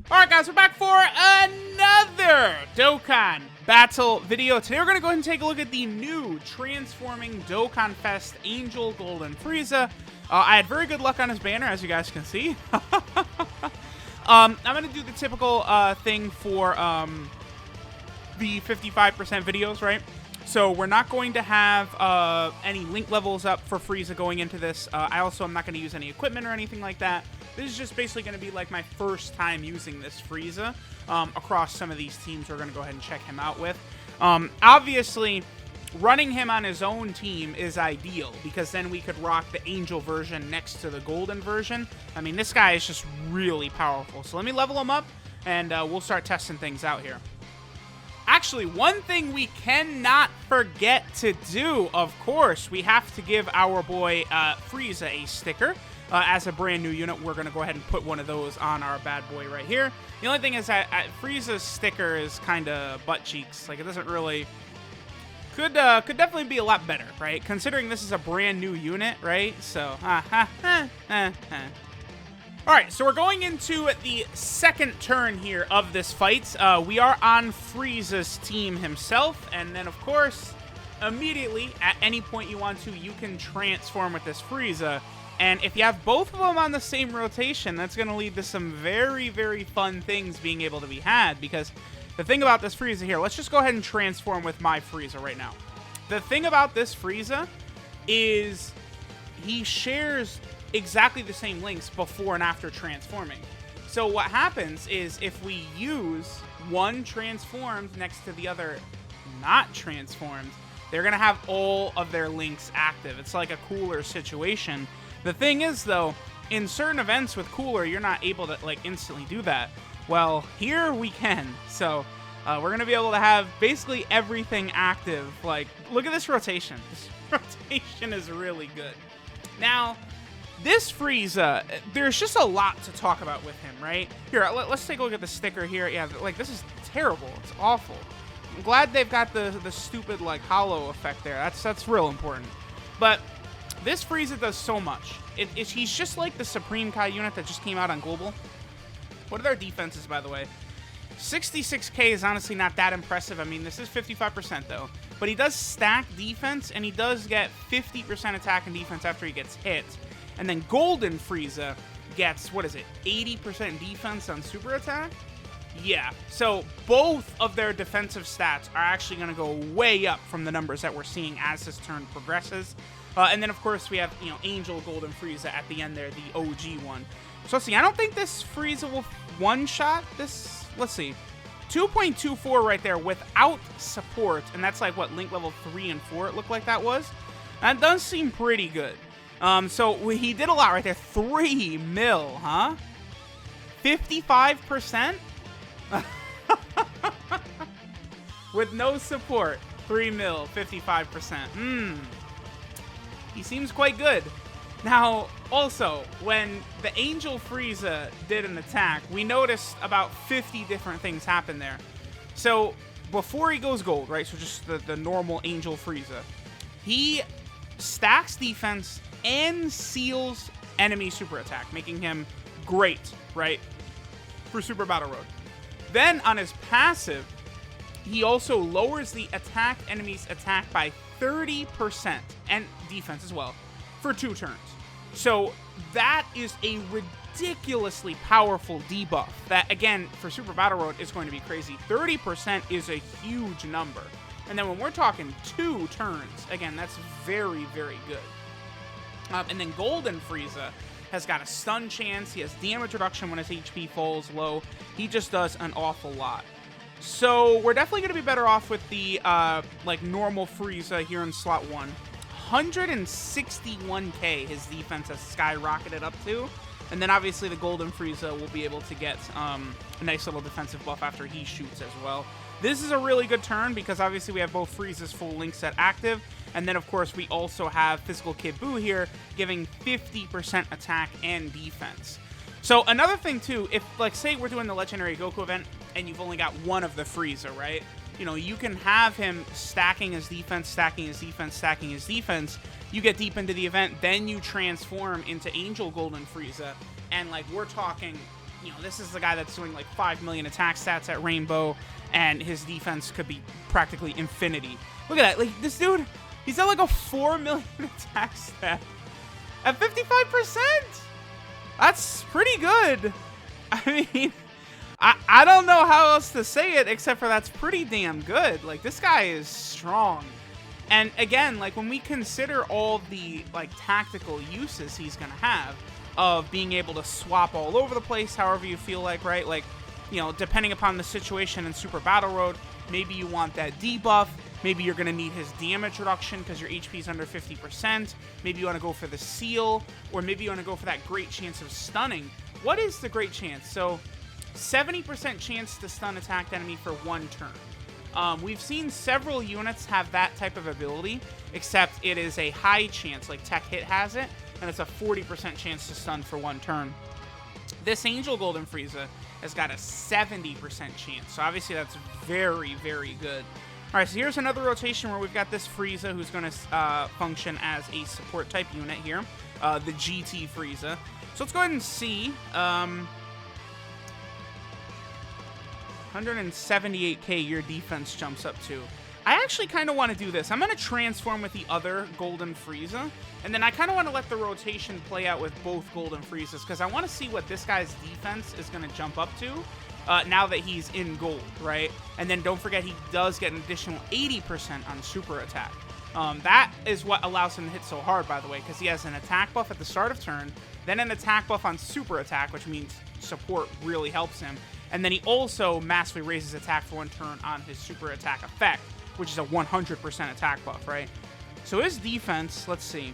Alright guys, we're back for another Dokkan battle video. Today we're going to go ahead and take a look at the new Transforming Dokkan Fest Angel Golden Frieza. I had very good luck on his banner, as you guys can see. I'm going to do the typical thing for the 55% videos, right? So we're not going to have any link levels up for Frieza going into this. I also am not going to use any equipment or anything like that. This is just basically going to be like my first time using this Frieza across some of these teams we're going to go ahead and check him out with. Obviously, running him on his own team is ideal because then we could rock the Angel version next to the Golden version. I mean, this guy is just really powerful. So let me level him up and we'll start testing things out here. Actually, one thing we cannot forget to do, of course, we have to give our boy Frieza a sticker. As a brand new unit, we're going to go ahead and put one of those on our bad boy right here. The only thing is that Frieza's sticker is kind of butt cheeks. Like, it doesn't really... Could definitely be a lot better, right? Considering this is a brand new unit, right? So, Alright, so we're going into the second turn here of this fight. We are on Frieza's team himself, and then, of course, immediately, at any point you want to, you can transform with this Frieza. And if you have both of them on the same rotation, that's going to lead to some very, very fun things being able to be had. Because the thing about this Frieza here, let's just go ahead and transform with my Frieza right now. The thing about this Frieza is he shares exactly the same links before and after transforming. So what happens is if we use one transformed next to the other not transformed, they're going to have all of their links active. It's like a cooler situation. The thing is, though, in certain events with Cooler, you're not able to, like, instantly do that. Well, here we can. So, we're going to be able to have basically everything active. Like, look at this rotation. This rotation is really good. Now, this Frieza, there's just a lot to talk about with him, right? Here, let's take a look at the sticker here. Yeah, like, this is terrible. It's awful. I'm glad they've got the stupid, like, hollow effect there. That's real important. But... this Frieza does so much. He's just like the Supreme Kai unit that just came out on Global. What are their defenses, by the way? 66k is honestly not that impressive. I mean, this is 55% though. But he does stack defense, and he does get 50% attack and defense after he gets hit. And then Golden Frieza gets, what is it, 80% defense on super attack? Yeah, so both of their defensive stats are actually going to go way up from the numbers that we're seeing as this turn progresses. And then, of course, we have, you know, Angel Golden Frieza at the end there, the OG one. So, let's see. I don't think this Frieza will one-shot this. Let's see. 2.24 right there without support. And that's like, what, link level 3 and 4 it looked like that was. That does seem pretty good. So, he did a lot right there. 3 mil, huh? 55%? With no support. 3 mil, 55%. He seems quite good. Now, also, when the Angel Frieza did an attack, we noticed about 50 different things happen there. So, before he goes gold, right, so just the normal Angel Frieza, he stacks defense and seals enemy super attack, making him great, right, for Super Battle Road. Then, on his passive, he also lowers the attacked enemy's attack by 30% and defense as well for 2 turns. So that is a ridiculously powerful debuff that, again, for Super Battle Road is going to be crazy. 30% is a huge number. And then when we're talking 2 turns, again, that's very, very good. And then Golden Frieza has got a stun chance. He has damage reduction when his HP falls low. He just does an awful lot. So, we're definitely going to be better off with the, like, normal Frieza here in slot 1. 161k his defense has skyrocketed up to. And then, obviously, the Golden Frieza will be able to get a nice little defensive buff after he shoots as well. This is a really good turn because, obviously, we have both Frieza's full link set active. And then, of course, we also have Physical Kid Buu here, giving 50% attack and defense. So, another thing, too, if, like, say we're doing the Legendary Goku event, and you've only got one of the Frieza, right? You know, you can have him stacking his defense, stacking his defense, stacking his defense. You get deep into the event, then you transform into Angel Golden Frieza, and, like, we're talking you know, this is the guy that's doing like 5 million attack stats at Rainbow, and his defense could be practically infinity. Look at that. Like, this dude, he's at like a 4 million attack stat at 55%. That's pretty good. I mean, I don't know how else to say it except for that's pretty damn good. Like, this guy is strong. And again, like, when we consider all the like tactical uses he's gonna have of being able to swap all over the place however you feel like, right? Like, you know, depending upon the situation in Super Battle Road, maybe you want that debuff, maybe you're gonna need his damage reduction because your HP is under 50%, maybe you want to go for the seal, or maybe you want to go for that great chance of stunning. What is the great chance? So 70% chance to stun attacked enemy for 1 turn. We've seen several units have that type of ability, except it is a high chance, like Tech Hit has it, and it's a 40% chance to stun for 1 turn. This Angel Golden Frieza has got a 70% chance, so obviously that's very, very good. All right, so here's another rotation where we've got this Frieza who's going to function as a support type unit here, the GT Frieza. So let's go ahead and see. 178k your defense jumps up to. I actually kind of want to do this. I'm going to transform with the other Golden Frieza, and then I kind of want to let the rotation play out with both Golden Friezas, because I want to see what this guy's defense is going to jump up to now that he's in gold, right? And then don't forget, he does get an additional 80% on super attack. That is what allows him to hit so hard, by the way, because he has an attack buff at the start of turn, then an attack buff on super attack, which means support really helps him. And then he also massively raises attack for 1 turn on his super attack effect, which is a 100% attack buff, right? So his defense, let's see,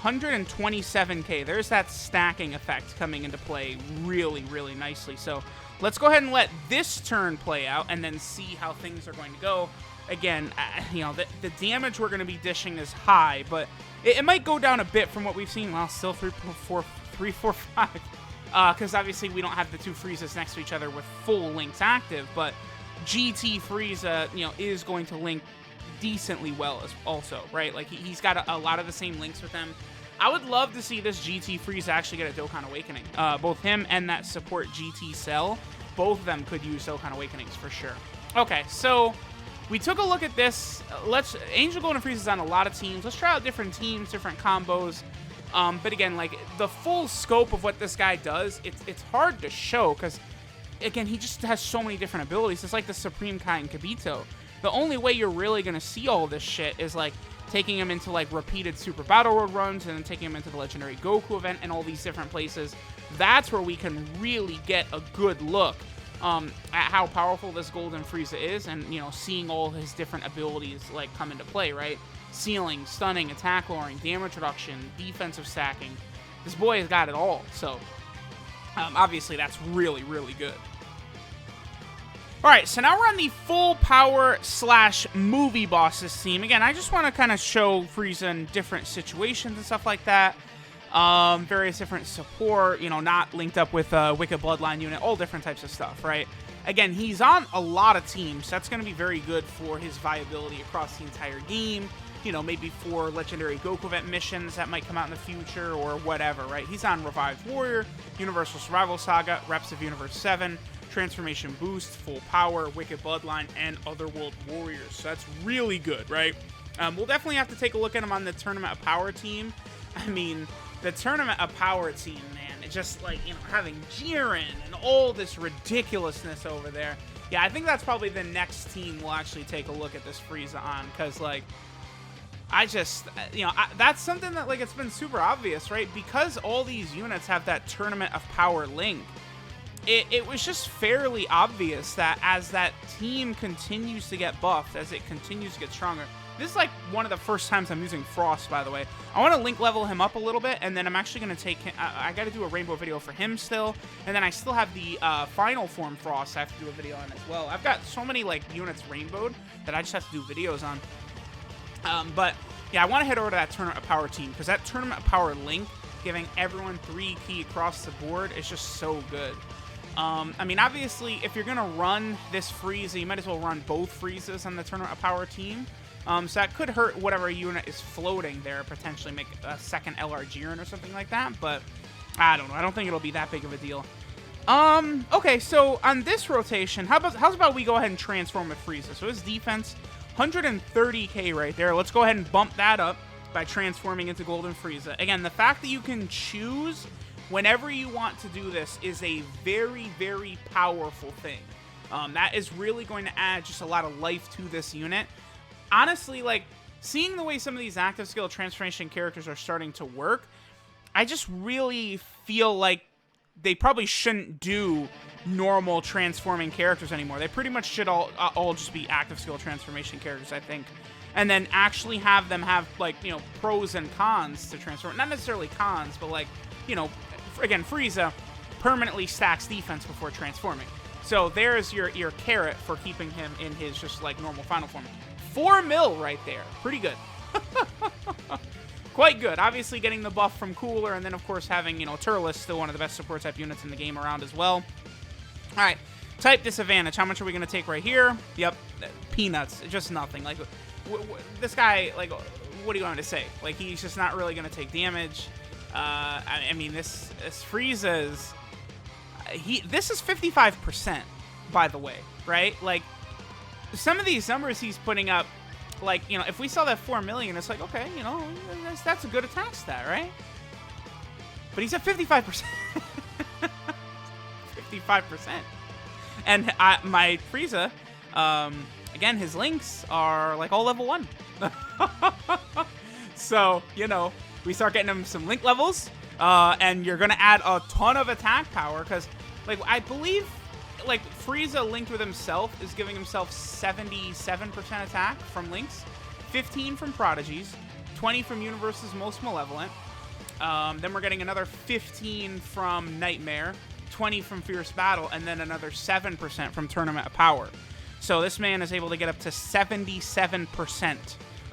127k. There's that stacking effect coming into play really, really nicely. So let's go ahead and let this turn play out and then see how things are going to go. Again, you know, the damage we're going to be dishing is high, but it might go down a bit from what we've seen. Well, still 3, 4, 5. Because obviously we don't have the 2 Friezas next to each other with full links active, but GT Frieza, you know, is going to link decently well as also, right? Like, he's got a lot of the same links with him. I would love to see this GT Frieza actually get a Dokkan Awakening. Both him and that support GT Cell, both of them could use Dokkan Awakenings for sure. Okay, so we took a look at this. Angel Golden Frieza's on a lot of teams. Let's try out different teams, different combos. But again, like, the full scope of what this guy does, it's hard to show because, again, he just has so many different abilities. It's like the Supreme Kai and Kibito. The only way you're really going to see all this shit is, like, taking him into, like, repeated Super Battle Road runs and then taking him into the Legendary Goku event and all these different places. That's where we can really get a good look at how powerful this Golden Frieza is and, you know, seeing all his different abilities, like, come into play, right? Sealing, stunning, attack lowering, damage reduction, defensive stacking. This boy has got it all, so obviously that's really, really good. Alright, so now we're on the full power / movie bosses team. Again, I just want to kind of show Frieza in different situations and stuff like that. Various different support, you know, not linked up with Wicked Bloodline unit, all different types of stuff, right? Again, he's on a lot of teams. That's going to be very good for his viability across the entire game. You know, maybe for Legendary Goku event missions that might come out in the future or whatever, right? He's on Revived Warrior, Universal Survival Saga, Reps of Universe 7, Transformation Boost, Full Power, Wicked Bloodline, and Otherworld Warriors. So that's really good, right? We'll definitely have to take a look at him on the Tournament of Power team. I mean, the Tournament of Power team, man, it's just like, you know, having Jiren and all this ridiculousness over there. Yeah, I think that's probably the next team we'll actually take a look at this Frieza on, because, like, I just, you know, that's something that, like, it's been super obvious, right? Because all these units have that Tournament of Power link, it was just fairly obvious that as that team continues to get buffed, as it continues to get stronger. This is, like, one of the first times I'm using Frost, by the way. I want to link level him up a little bit, and then I'm actually going to take him, I got to do a Rainbow video for him still, and then I still have the Final Form Frost I have to do a video on as well. I've got so many, like, units rainbowed that I just have to do videos on. But, yeah, I want to head over to that Tournament of Power team, because that Tournament of Power link, giving everyone 3 key across the board, is just so good. I mean, obviously, if you're going to run this Frieza, you might as well run both Friezas on the Tournament of Power team. So that could hurt whatever unit is floating there, potentially make a second LR Jiren or something like that, but I don't know. I don't think it'll be that big of a deal. Okay, so on this rotation, how's about we go ahead and transform with Frieza? So his defense, 130k right there. Let's go ahead and bump that up by transforming into Golden Frieza. Again, the fact that you can choose whenever you want to do this is a very, very powerful thing. That is really going to add just a lot of life to this unit. Honestly, like, seeing the way some of these active skill transformation characters are starting to work, I just really feel like they probably shouldn't do normal transforming characters anymore. They pretty much should all just be active skill transformation characters, I think. And then actually have them have, like, you know, pros and cons to transform. Not necessarily cons, but, like, you know, again, Frieza permanently stacks defense before transforming. So there's your carrot for keeping him in his just, like, normal final form. 4 mil right there. Pretty good. Quite good. Obviously getting the buff from Cooler, and then, of course, having, you know, Turles, still one of the best support type units in the game around as well. All right. Type disadvantage. How much are we going to take right here? Yep. Peanuts. Just nothing. Like, this guy, like, what do you want me to say? Like, he's just not really going to take damage. I mean, this Frieza's... This is 55%, by the way, right? Like, some of these numbers he's putting up, like, you know, if we saw that 4 million, it's like, okay, you know, that's a good attack stat, right? But he's at 55%. 55%. And my Frieza, again, his links are, like, all level 1. So, you know, we start getting him some link levels, and you're going to add a ton of attack power, because, like, I believe... like, Frieza linked with himself is giving himself 77% attack from links, 15 from prodigies, 20 from Universe's Most Malevolent. Then we're getting another 15 from Nightmare, 20 from Fierce Battle, and then another 7% from Tournament of Power. So this man is able to get up to 77%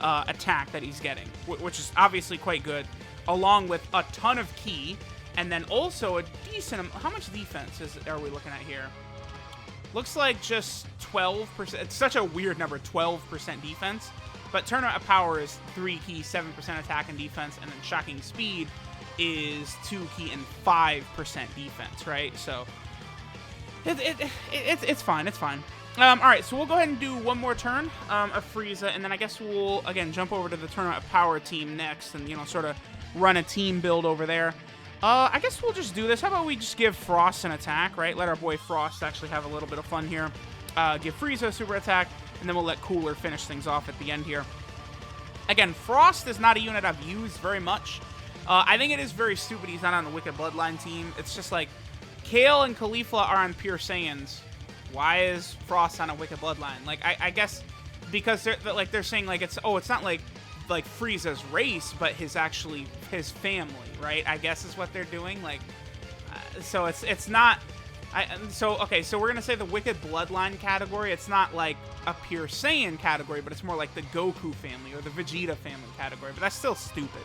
attack that he's getting, which is obviously quite good, along with a ton of ki, and then also a decent... How much defense are we looking at here? Looks like just 12%. It's such a weird number, 12% defense. But Tournament of Power is 3 ki, 7% attack and defense, and then Shocking Speed is 2 ki and 5% defense, right? So it's fine. It's fine. All right, so we'll go ahead and do one more turn of Frieza, and then I guess we'll, again, jump over to the Tournament of Power team next and, you know, sort of run a team build over there. I guess we'll just do this. How about we just give Frost an attack, right? Let our boy Frost actually have a little bit of fun here. Give Frieza a super attack, and then we'll let Cooler finish things off at the end here. Again, Frost is not a unit I've used very much. I think it is very stupid he's not on the Wicked Bloodline team. It's just like, Kale and Caulifla are on Pure Saiyans. Why is Frost on a Wicked Bloodline? Like, I guess because they're saying, like, it's not like Frieza's race, but his family, right? I guess is what they're doing. Like, so it's not. Okay, so we're gonna say the Wicked Bloodline category. It's not like a Pure Saiyan category, but it's more like the Goku family or the Vegeta family category. But that's still stupid,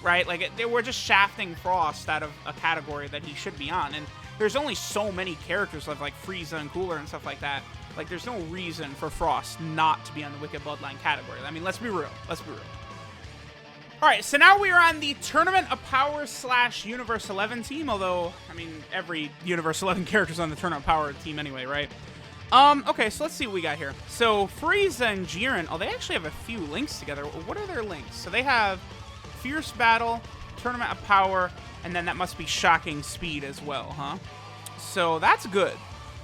right? Like, we're just shafting Frost out of a category that he should be on. And there's only so many characters like Frieza and Cooler and stuff like that. Like, there's no reason for Frost not to be on the Wicked Bloodline category. I mean, let's be real. Let's be real. All right, so now we are on the Tournament of Power / Universe 11 team, although, I mean, every Universe 11 character's on the Tournament of Power team anyway, right? Okay, so let's see what we got here. So, Frieza and Jiren, oh, they actually have a few links together. What are their links? So they have Fierce Battle, Tournament of Power, and then that must be Shocking Speed as well, huh? So that's good.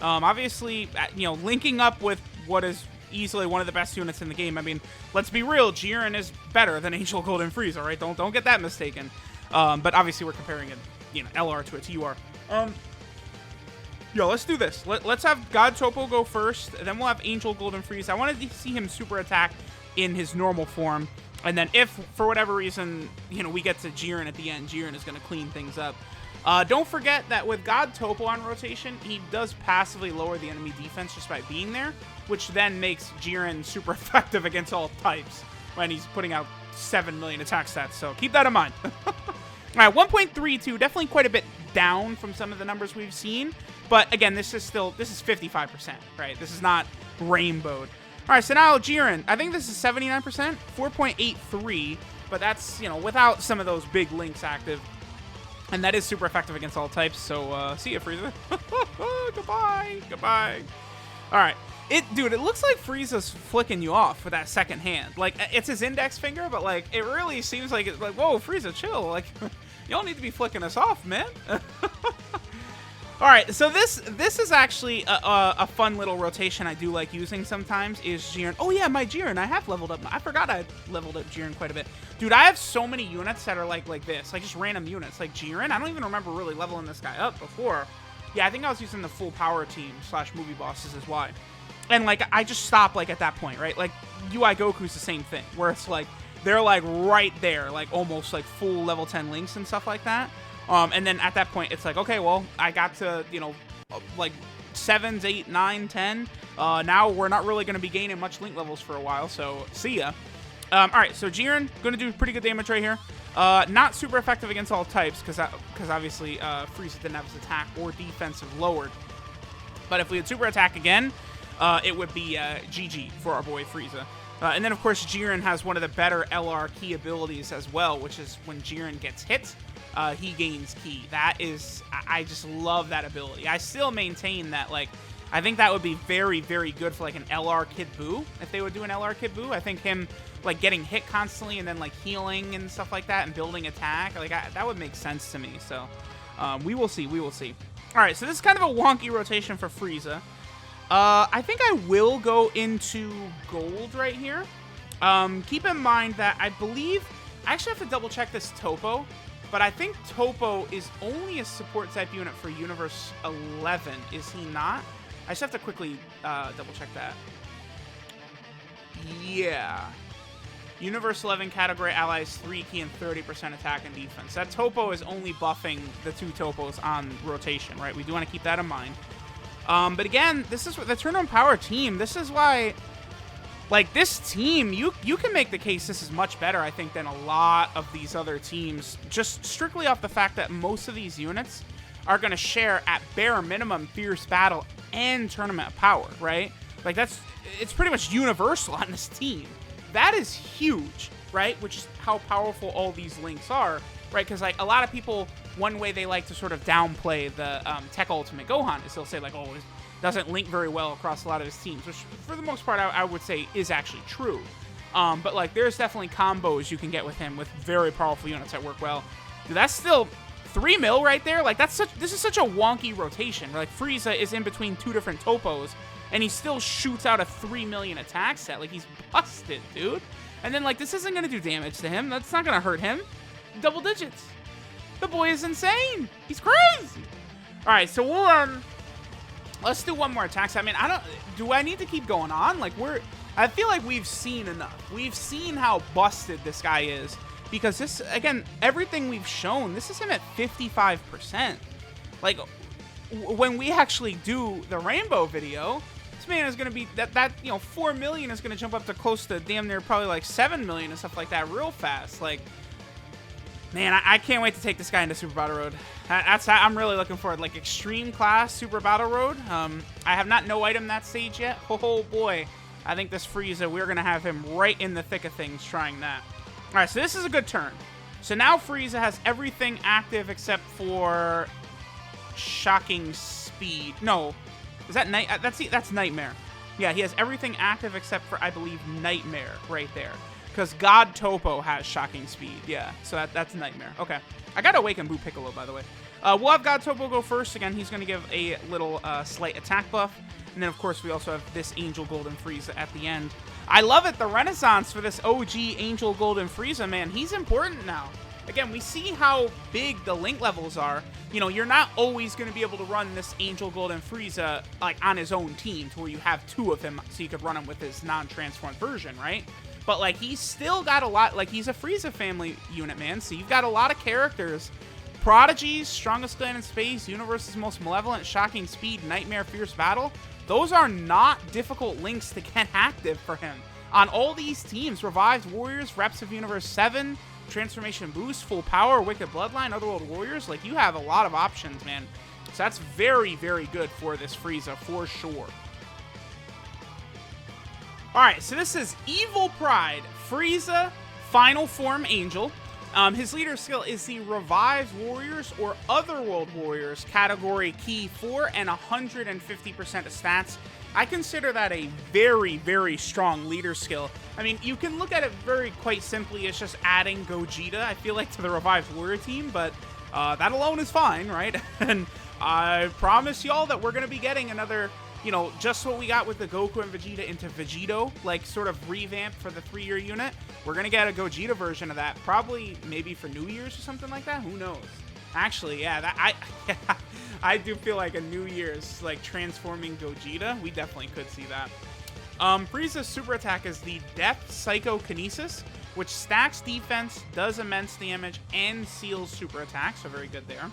Obviously, you know, linking up with what is easily one of the best units in the game. I mean, let's be real, Jiren is better than Angel Golden Frieza, right? Don't get that mistaken. But obviously we're comparing it, you know, LR to a TUR. Yo, let's do this. Let's have God Topo go first, then we'll have Angel Golden Frieza. I wanted to see him super attack in his normal form, and then if, for whatever reason, you know, we get to Jiren at the end, Jiren is going to clean things up. Don't forget that with God Topo on rotation, he does passively lower the enemy defense just by being there, which then makes Jiren super effective against all types when he's putting out 7 million attack stats, so keep that in mind. Alright, 1.32, definitely quite a bit down from some of the numbers we've seen, but again, this is 55%, right? This is not rainbowed. Alright, so now Jiren, I think this is 79%, 4.83, but that's, you know, without some of those big links active. And that is super effective against all types, so see ya, Frieza. Goodbye. Goodbye. All right. Dude, it looks like Frieza's flicking you off with that second hand. Like, it's his index finger, but, like, it really seems like it's like, whoa, Frieza, chill. Like, you don't need to be flicking us off, man. All right, so this is actually a fun little rotation I do like using sometimes is Jiren. Oh, yeah, my Jiren. I have leveled up. I forgot I leveled up Jiren quite a bit. Dude, I have so many units that are like this, like just random units. Like Jiren, I don't even remember really leveling this guy up before. Yeah, I think I was using the full power team / movie bosses is why. And, like, I just stop, like, at that point, right? Like, UI Goku's the same thing, where it's, like, they're, like, right there, like, almost, like, full level 10 links and stuff like that. And then at that point, it's like, okay, well, I got to, you know, like, 7s, 8, 9, 10. Now we're not really going to be gaining much link levels for a while, so see ya. All right, so Jiren, going to do pretty good damage right here. Not super effective against all types, because obviously Frieza didn't have his attack or defensive lowered. But if we had super attack again, it would be GG for our boy Frieza. And then, of course, Jiren has one of the better LR key abilities as well, which is when Jiren gets hit, he gains key. That is, I just love that ability. I still maintain that, like, I think that would be very, very good for, like, an LR Kid Buu, if they would do an LR Kid Buu. I think him, like, getting hit constantly and then, like, healing and stuff like that and building attack, like, that would make sense to me. So, we will see. We will see. All right, so this is kind of a wonky rotation for Frieza. I think I will go into gold right here. Keep in mind that I believe, I actually have to double check this Topo, but I think Topo is only a support type unit for Universe 11, is he not? I just have to quickly double check that. Yeah. Universe 11 category allies 3 key and 30% attack and defense. That Topo is only buffing the 2 Topos on rotation, right? We do want to keep that in mind. But again, this is the Turn on Power team. This is why, like, this team, you can make the case this is much better, I think, than a lot of these other teams, just strictly off the fact that most of these units are going to share, at bare minimum, Fierce Battle and Tournament Power, right? Like, it's pretty much universal on this team. That is huge, right? Which is how powerful all these links are, right? Because, like, a lot of people, one way they like to sort of downplay the Tech Ultimate Gohan is they'll say, like, oh, it doesn't link very well across a lot of his teams, which, for the most part, I would say is actually true. But, like, there's definitely combos you can get with him with very powerful units that work well. Dude, that's still 3 mil right there. Like, this is such a wonky rotation. Like, Frieza is in between 2 different Topos, and he still shoots out a 3 million attack set. Like, he's busted, dude. And then, like, this isn't going to do damage to him. That's not going to hurt him. Double digits. The boy is insane. He's crazy. All right, so we'll, let's do one more attack set. I mean, do I need to keep going on? Like, I feel like we've seen enough. We've seen how busted this guy is. Because this, again, everything we've shown, this is him at 55%. Like, when we actually do the Rainbow video, this man is going to be, that you know, 4 million is going to jump up to close to damn near probably like 7 million and stuff like that real fast. Like, man, I can't wait to take this guy into Super Battle Road. I'm really looking forward. Like, Extreme Class Super Battle Road. I have not no item that stage yet. Oh, boy. I think this Frieza, we're going to have him right in the thick of things trying that. All right, so this is a good turn. So now Frieza has everything active except for Shocking Speed. No, is that Night? That's Nightmare. Yeah, he has everything active except for, I believe, Nightmare right there. Because God Topo has Shocking Speed. Yeah, so that's Nightmare. Okay. I got to Awaken Buu Piccolo, by the way. We'll have God Topo go first. Again, he's going to give a little slight attack buff. And then, of course, we also have this Angel Golden Frieza at the end. I love it. The Renaissance for this OG Angel Golden Frieza, man. He's important now. Again, we see how big the link levels are. You know, you're not always going to be able to run this Angel Golden Frieza, like, on his own team to where you have 2 of him so you could run him with his non-transformed version, right? But, like, he's still got a lot. Like, he's a Frieza family unit, man. So you've got a lot of characters. Prodigies, Strongest Clan in Space, Universe's Most Malevolent, Shocking Speed, Nightmare, Fierce Battle. Those are not difficult links to get active for him. On all these teams, Revived Warriors, Reps of Universe 7, Transformation Boost, Full Power, Wicked Bloodline, Otherworld Warriors, like, you have a lot of options, man. So that's very, very good for this Frieza, for sure. Alright, so this is Evil Pride, Frieza, Final Form Angel. His leader skill is the Revived Warriors or Otherworld Warriors category key 4 and 150% of stats. I consider that a very, very strong leader skill. I mean, you can look at it quite simply as just adding Gogeta, I feel like, to the Revived Warrior team, but that alone is fine, right? And I promise y'all that we're going to be getting another, you know, just what we got with the Goku and Vegeta into Vegito, like sort of revamp for the 3-year unit. We're going to get a Gogeta version of that, probably maybe for New Year's or something like that. Who knows? Actually, yeah, I do feel like a New Year's, like, transforming Gogeta. We definitely could see that. Frieza's super attack is the Depth Psychokinesis, which stacks defense, does immense damage, and seals super attack, so very good there.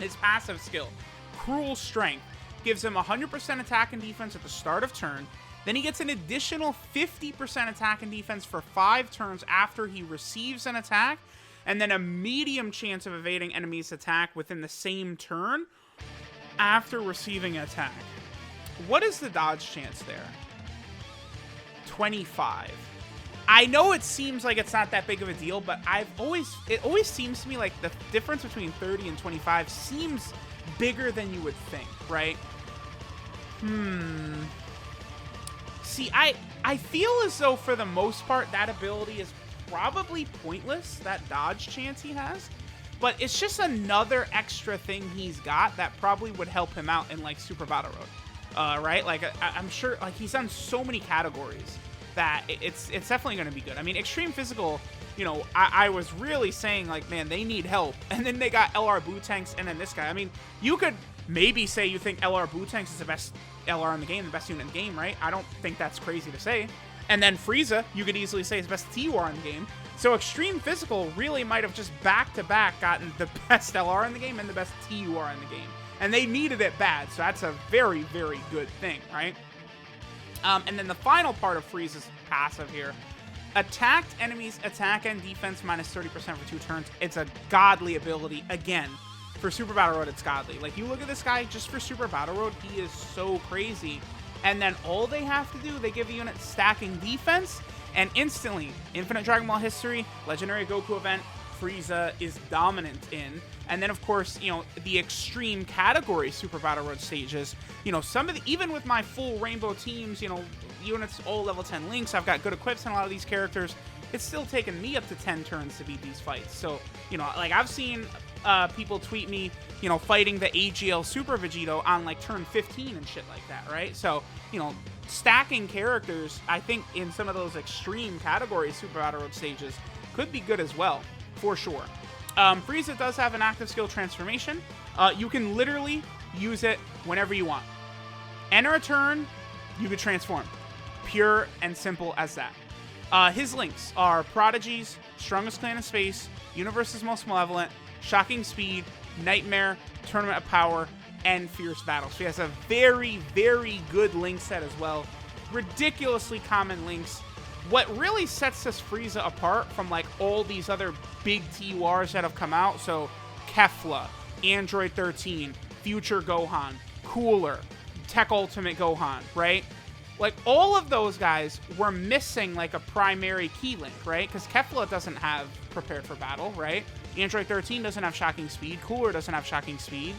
His passive skill, Cruel Strength, gives him 100% attack and defense at the start of turn. Then he gets an additional 50% attack and defense for 5 turns after he receives an attack, and then a medium chance of evading enemies' attack within the same turn after receiving an attack. What is the dodge chance there? 25. I know it seems like it's not that big of a deal, but it always seems to me like the difference between 30 and 25 seems bigger than you would think, right? See, I feel as though for the most part that ability is probably pointless, that dodge chance he has, but it's just another extra thing he's got that probably would help him out in, like, Super Battle Road, right? Like, I'm sure, like, he's on so many categories that it's definitely going to be good. I mean, Extreme Physical, you know, I was really saying, like, man, they need help, and then they got LR Bootanks, and then this guy. I mean, you could maybe say you think LR Bootanks is the best LR in the game, the best unit in the game, right? I don't think that's crazy to say. And then Frieza, you could easily say is the best TUR in the game. So Extreme Physical really might have just back-to-back gotten the best LR in the game and the best TUR in the game. And they needed it bad, so that's a very, very good thing, right? And then the final part of Frieza's passive here, attacked enemies attack and defense minus 30% for 2 turns. It's a godly ability. Again, for Super Battle Road, it's godly. Like, you look at this guy, just for Super Battle Road, he is so crazy. And then all they have to do, they give the unit stacking defense, and instantly, Infinite Dragon Ball history, Legendary Goku event, Frieza is dominant in. And then, of course, you know, the extreme category Super Battle Road stages, you know, some of the, even with my full Rainbow teams, you know, units all level 10 links, I've got good equips on a lot of these characters, it's still taken me up to 10 turns to beat these fights. So, you know, like, I've seen people tweet me, you know, fighting the AGL Super Vegito on, like, turn 15 and shit like that, right? So, you know, stacking characters, I think, in some of those extreme categories Super Battle Road stages could be good as well, for sure. Frieza does have an active skill transformation. You can literally use it whenever you want. Enter a turn, you could transform. Pure and simple as that. His links are Prodigies, Strongest Clan in Space, Universe's Most Malevolent, Shocking Speed, Nightmare, Tournament of Power, and Fierce Battle. So he has a very, very good link set as well. Ridiculously common links. What really sets this Frieza apart from, like, all these other big TURs that have come out, so Kefla, Android 13, Future Gohan, Cooler, Tech Ultimate Gohan, right? Like, all of those guys were missing, like, a primary key link, right? Because Kefla doesn't have Prepared for Battle, right? Android 13 doesn't have Shocking Speed. Cooler doesn't have Shocking Speed.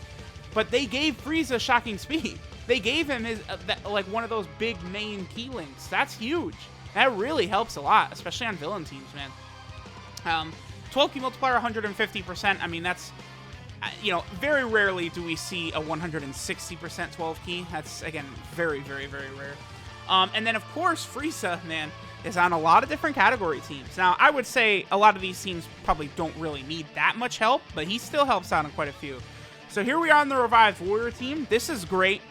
But they gave Frieza Shocking Speed. They gave him his, like, one of those big main key links. That's huge. That really helps a lot, especially on villain teams, man. 12 key multiplier, 150%. I mean, that's, you know, very rarely do we see a 160% 12 key. That's, again, very, very, very rare. And then, of course, Frieza, man, is on a lot of different category teams. Now, I would say a lot of these teams probably don't really need that much help, but he still helps out on quite a few. So here we are on the Revived Warrior team. This is great.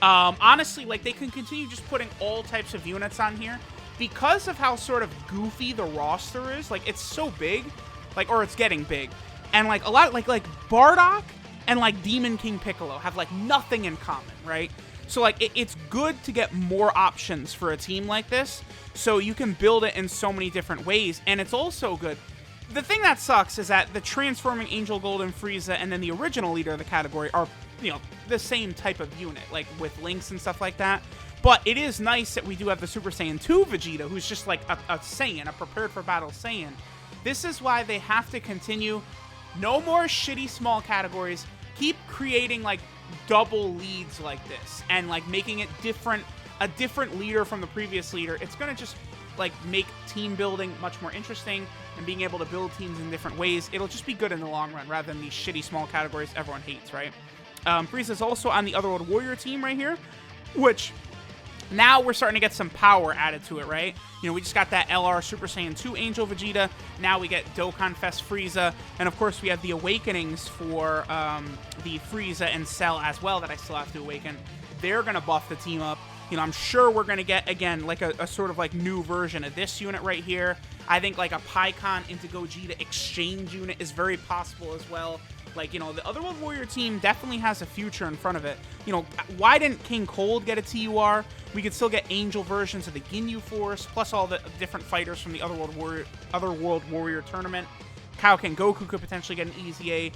Honestly, like, they can continue just putting all types of units on here. Because of how sort of goofy the roster is, like, it's so big, like, or it's getting big. And, like, a lot, like Bardock and, like, Demon King Piccolo have, like, nothing in common, right? So, like, it's good to get more options for a team like this, so you can build it in so many different ways, and it's also good. The thing that sucks is that the Transforming Angel Golden Frieza and then the original leader of the category are, you know, the same type of unit, like, with links and stuff like that. But it is nice that we do have the Super Saiyan 2 Vegeta, who's just like a Saiyan, a prepared for battle Saiyan. This is why they have to continue. No more shitty small categories. Keep creating like double leads like this and like making it different, a different leader from the previous leader. It's going to just like make team building much more interesting and being able to build teams in different ways. It'll just be good in the long run rather than these shitty small categories everyone hates, right? Frieza's also on the Otherworld Warrior team right here, which now we're starting to get some power added to it, right? You know, we just got that LR Super Saiyan 2 Angel Vegeta. Now we get Dokkan Fest Frieza. And of course, we have the Awakenings for the Frieza and Cell as well that I still have to awaken. They're going to buff the team up. You know, I'm sure we're going to get, again, like a sort of like new version of this unit right here. I think like a Pikkon into Gogeta exchange unit is very possible as well. Like, you know, the Otherworld Warrior team definitely has a future in front of it. You know, why didn't King Cold get a TUR? We could still get Angel versions of the Ginyu Force, plus all the different fighters from the Otherworld Warrior tournament. Kaioken Goku could potentially get an easy A.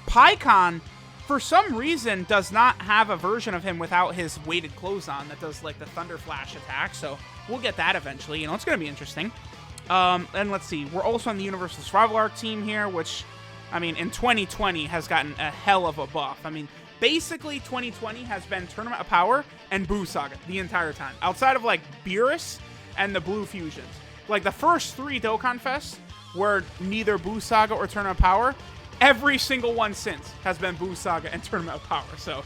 Pikkon, for some reason, does not have a version of him without his weighted clothes on that does, like, the Thunder Flash attack, so we'll get that eventually. You know, it's going to be interesting. And let's see, we're also on the Universal Survival Arc team here, which, I mean, in 2020 has gotten a hell of a buff. I mean, basically 2020 has been Tournament of Power and Buu Saga the entire time. Outside of, like, Beerus and the Blue Fusions. Like, the first 3 Dokkan Fests were neither Buu Saga or Tournament of Power. Every single one since has been Buu Saga and Tournament of Power. So,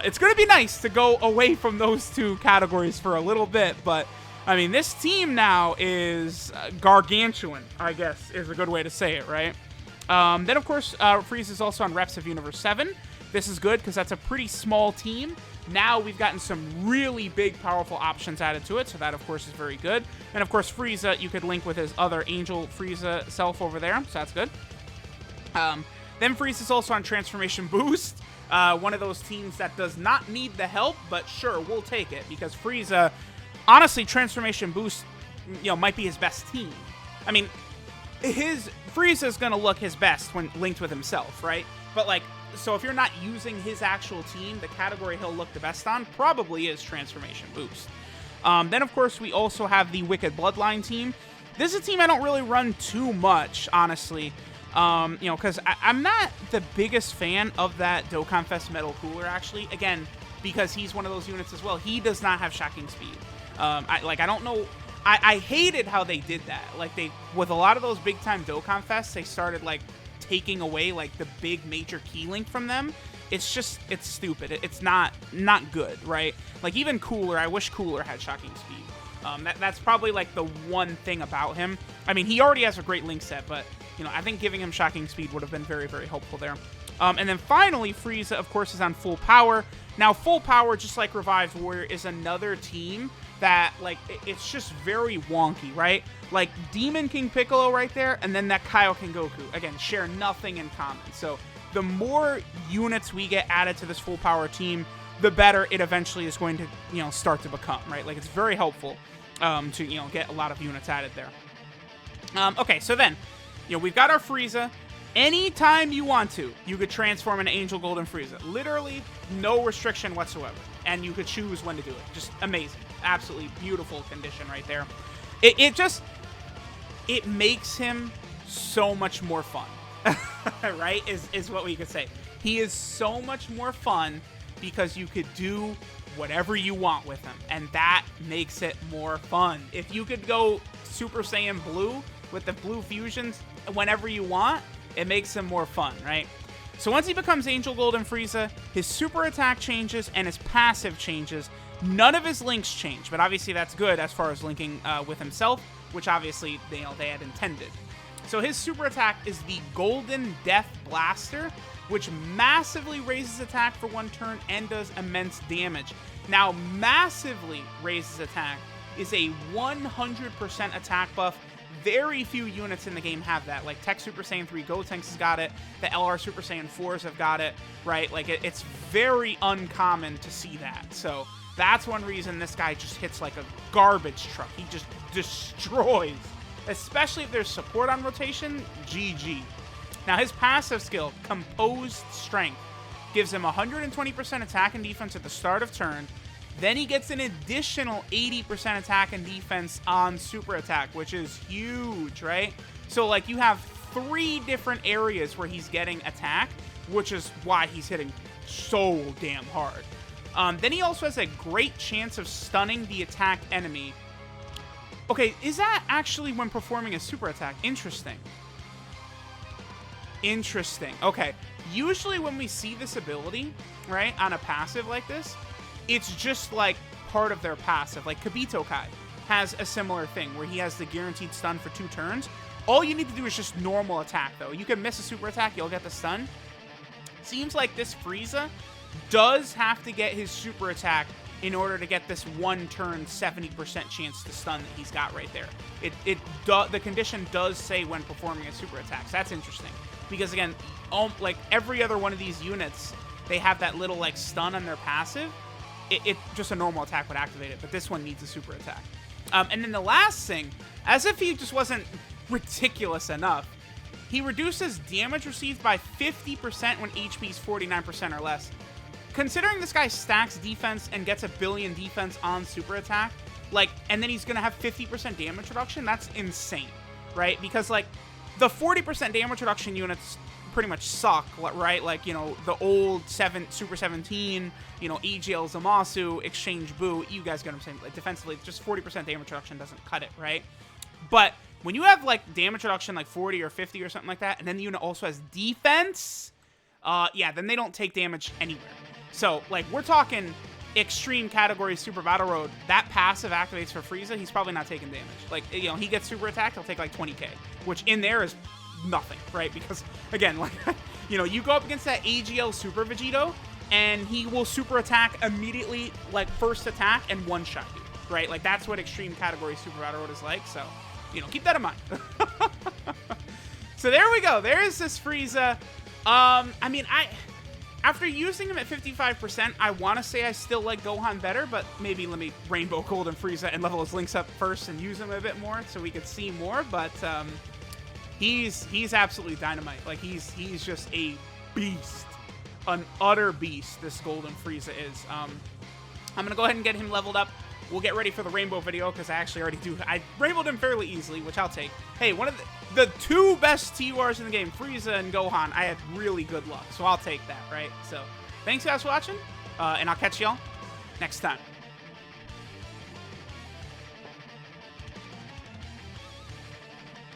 it's going to be nice to go away from those 2 categories for a little bit, but I mean, this team now is gargantuan, I guess, is a good way to say it, right? Then, of course, Frieza is also on Reps of Universe 7. This is good because that's a pretty small team. Now we've gotten some really big, powerful options added to it, so that, of course, is very good. And, of course, Frieza, you could link with his other Angel Frieza self over there, so that's good. Then Frieza's also on Transformation Boost, one of those teams that does not need the help, but sure, we'll take it, because Frieza, honestly, Transformation Boost, you know, might be his best team. I mean, Frieza's gonna look his best when linked with himself, right? But, like, so if you're not using his actual team, the category he'll look the best on probably is Transformation Boost. Then, of course, we also have the Wicked Bloodline team. This is a team I don't really run too much, honestly. You know, because I'm not the biggest fan of that Dokkan Fest Metal Cooler, actually. Again, because he's one of those units as well. He does not have shocking speed. I don't know. I hated how they did that. Like, with a lot of those big-time Dokkan Fests, they started, like, taking away, like, the big major key link from them. It's just, it's stupid. It's not good, right? Like, even Cooler, I wish Cooler had shocking speed. That's probably, like, the one thing about him. I mean, he already has a great link set, but, you know, I think giving him shocking speed would have been very, very helpful there. And then finally, Frieza, of course, is on Full Power. Now, Full Power, just like Revived Warrior, is another team that, like, it's just very wonky, right? Like, Demon King Piccolo right there, and then that Kaioken Goku, again, share nothing in common. So, the more units we get added to this Full Power team, the better it eventually is going to, you know, start to become, right? Like, it's very helpful to, you know, get a lot of units added there. Okay, so then, you know, we've got our Frieza. Anytime you want to, you could transform into Angel Golden Frieza. Literally, no restriction whatsoever. And you could choose when to do it. Just amazing. Absolutely beautiful condition right there. It makes him so much more fun. Right? Is what we could say. He is so much more fun because you could do whatever you want with him. And that makes it more fun. If you could go Super Saiyan Blue with the Blue Fusions whenever you want, it makes him more fun, right? So once he becomes Angel Golden Frieza, his super attack changes and his passive changes. None of his links change, but obviously that's good as far as linking with himself, which obviously they had intended. So his super attack is the Golden Death Blaster, which massively raises attack for 1 turn and does immense damage. Now, massively raises attack is a 100% attack buff. Very few units in the game have that. Like, Tech Super Saiyan 3 Gotenks has got it. The LR Super Saiyan 4s have got it, right? Like, it's very uncommon to see that. So that's one reason this guy just hits like a garbage truck. He just destroys. Especially if there's support on rotation, GG. Now, his passive skill, Composed Strength, gives him 120% attack and defense at the start of turn. Then he gets an additional 80% attack and defense on super attack, which is huge, right? So, like, you have 3 different areas where he's getting attack, which is why he's hitting so damn hard. Then he also has a great chance of stunning the attack enemy. Okay, is that actually when performing a super attack? Interesting. Interesting. Okay, usually when we see this ability, right, on a passive like this, it's just like part of their passive. Like Kibito Kai has a similar thing where he has the guaranteed stun for 2 turns. All you need to do is just normal attack, though. You can miss a super attack, you'll get the stun. Seems like this Frieza does have to get his super attack in order to get this 1 turn 70% chance to stun that he's got right there. The condition does say when performing a super attack, so that's interesting. Because again, like every other one of these units, they have that little like stun on their passive. It just a normal attack would activate it, but this one needs a super attack. And then the last thing, as if he just wasn't ridiculous enough, he reduces damage received by 50% when HP is 49% or less. Considering this guy stacks defense and gets 1 billion defense on super attack, like, and then he's gonna have 50% damage reduction, that's insane, right? Because like the 40% damage reduction units pretty much suck, right? Like, you know, the old Super 17, you know, EGL Zamasu, Exchange Boo, you guys get what I'm saying. Like, defensively, just 40% damage reduction doesn't cut it, right? But when you have, like, damage reduction, like 40 or 50 or something like that, and then the unit also has defense, yeah, then they don't take damage anywhere. So, like, we're talking extreme category Super Battle Road. That passive activates for Frieza, he's probably not taking damage. Like, you know, he gets super attack, he'll take, like, 20k, which in there is nothing, right? Because, again, like, you know, you go up against that AGL Super Vegito, and he will super attack immediately, like, first attack, and one-shot you, right? Like, that's what extreme category Super Battle Road is like, so, you know, keep that in mind. So there we go. There's this Frieza. I mean, after using him at 55%, I want to say I still like Gohan better, but maybe let me Rainbow Gold and Frieza and level his links up first and use him a bit more so we could see more, but he's absolutely dynamite. Like, he's just a beast. An utter beast, this Golden Frieza is. I'm going to go ahead and get him leveled up. We'll get ready for the Rainbow video, because I actually already do. I Rainbowed him fairly easily, which I'll take. Hey, one of the 2 best TURs in the game, Frieza and Gohan, I had really good luck, so I'll take that, right? So, thanks guys for watching, and I'll catch y'all next time.